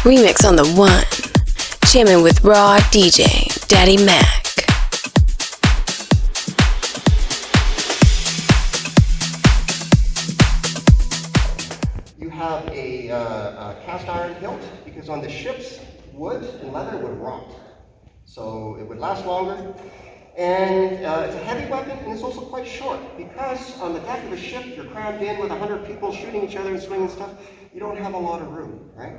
Remix on the one. Jamming with Raw DJ, Daddy Mack. You have a cast iron hilt because on the ships, wood and leather would rot. So it would last longer. And it's a heavy weapon, and it's also quite short because on the deck of a ship, you're crammed in with 100 people shooting each other and swinging stuff. You don't have a lot of room, right?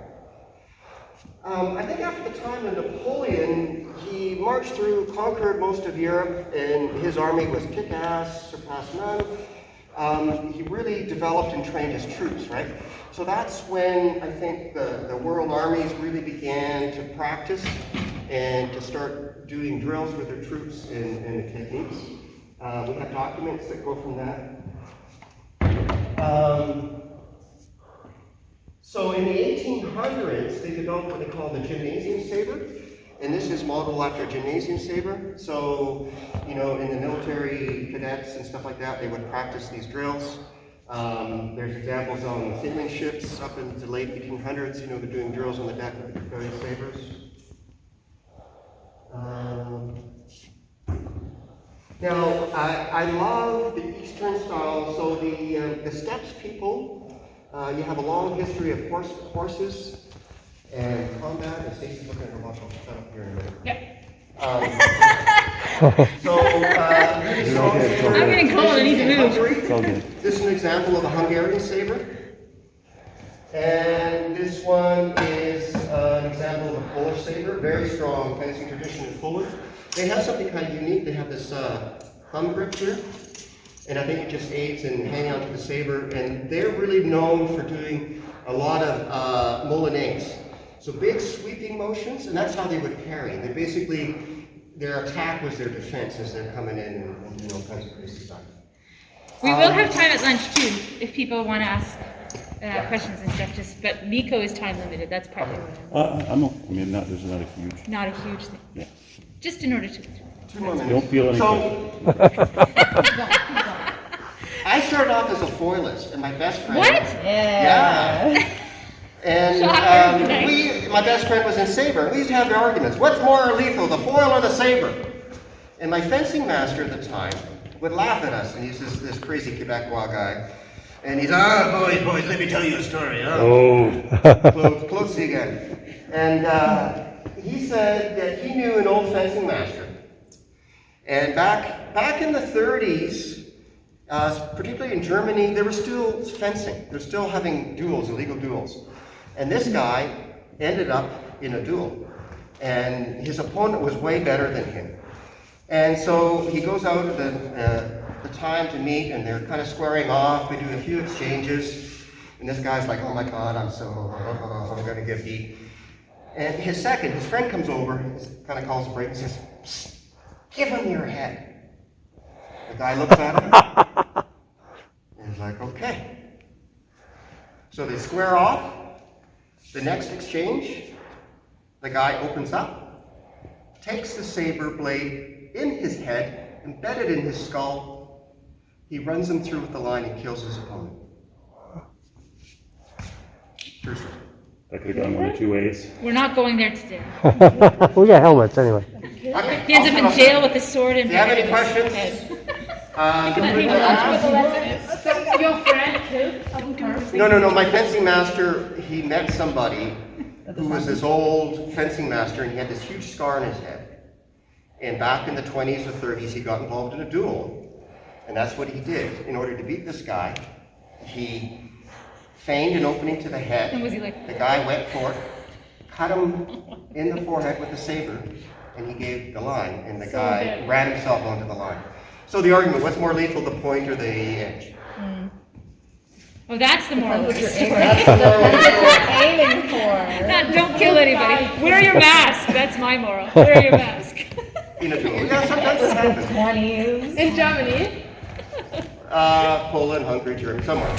I think after the time of Napoleon, he marched through, conquered most of Europe, and his army was kick-ass, surpassed none. He really developed and trained his troops, right? So that's when I think the world armies really began to practice and to start doing drills with their troops and the techniques. We have documents that go from that. So in the 1800s, they developed what they call the gymnasium saber, and this is modeled after a gymnasium saber. So, you know, in the military cadets and stuff like that, they would practice these drills. There's examples on sailing ships up into the late 1800s, you know, they're doing drills on the deck with the various sabers. Now, I love the Eastern style. So the steppes people, you have a long history of horses and combat. And Stacy's looking at her watch. I'll shut up here in a minute. Yep. I'm getting cold. I need to move. This is an example of a Hungarian saber. And this one is an example of a Polish saber. Very strong fencing tradition in Poland. They have something kind of unique. They have this thumb grip here. And I think it just aids in hanging onto the saber. And they're really known for doing a lot of molinees. So big sweeping motions, and that's how they would parry. They basically, their attack was their defense as they're coming in and you know, kinds of crazy stuff. We will have time at lunch too, if people want to ask questions and stuff. But Nico is time limited. That's partly what There's not a huge. Not a huge thing. Yeah. Just in order to. 2 more minutes. Don't feel any I started off as a foilist, and my best friend. What? Yeah. And my best friend was in saber. We used to have the arguments. What's more lethal, the foil or the saber? And my fencing master at the time would laugh at us, and he's this crazy Quebecois guy. And he's, boys, let me tell you a story. Close again. And he said that he knew an old fencing master. And back in the 30s, particularly in Germany, they were still fencing. They're still having duels, illegal duels. And this guy ended up in a duel. And his opponent was way better than him. And so he goes out at the time to meet, and they're kind of squaring off. We do a few exchanges. And this guy's like, oh my God, I'm going to get beat. And his friend comes over, kind of calls a break and says, psst, give him your head. The guy looks at him, and he's like, okay. So they square off. The next exchange, the guy opens up, takes the saber blade in his head, embedded in his skull. He runs him through with the line and kills his opponent. True story. That could have gone one of two ways. We're not going there today. We got helmets anyway. Okay, He ends up in jail with a sword and. Do you have any questions? Your friend too? No. My fencing master, he met somebody who was this old fencing master, and he had this huge scar on his head. And back in the 20s or 30s, he got involved in a duel. And that's what he did. In order to beat this guy, he feigned an opening to the head. And was he like? The guy went for it, cut him in the forehead with a saber, and he gave the line, and the guy ran himself onto the line. So the argument, what's more lethal, the point or the edge? Oh, that's the moral of the story. Aiming for. Don't kill anybody. Wear your mask. That's my moral. Wear your mask. In a duel. Yeah, sometimes it happens. 20s. In Germany? Poland, Hungary, Germany, somewhere.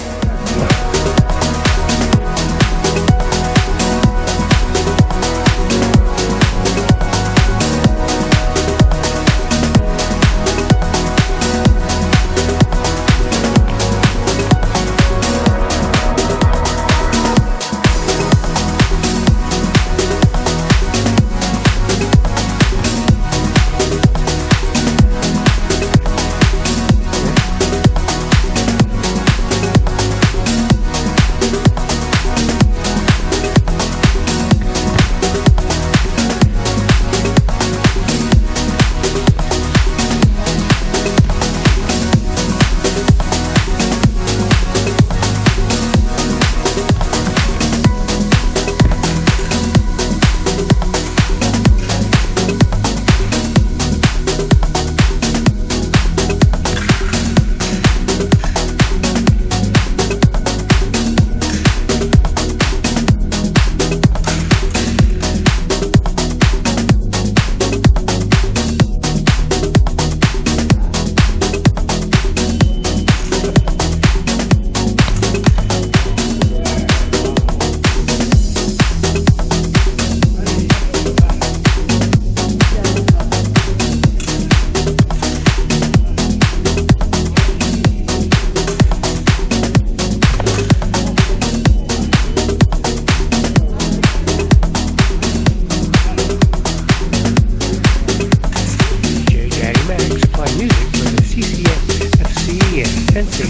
and fencing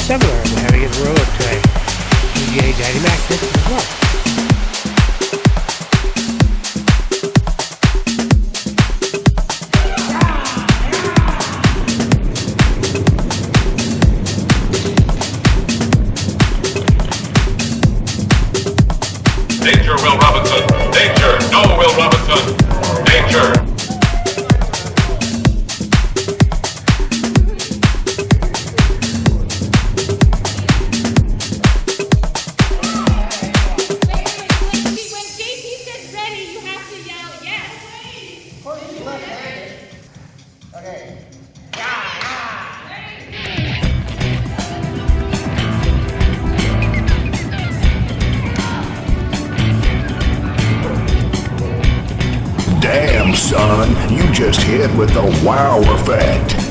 seminar we're having in Roanoke today. DJ Daddy Mack mentioned as well. Danger, Will Robinson! Danger! No, Will Robinson! Danger! When JP says ready, you have to yell yes. Okay. Damn, son, you just hit with the wow effect.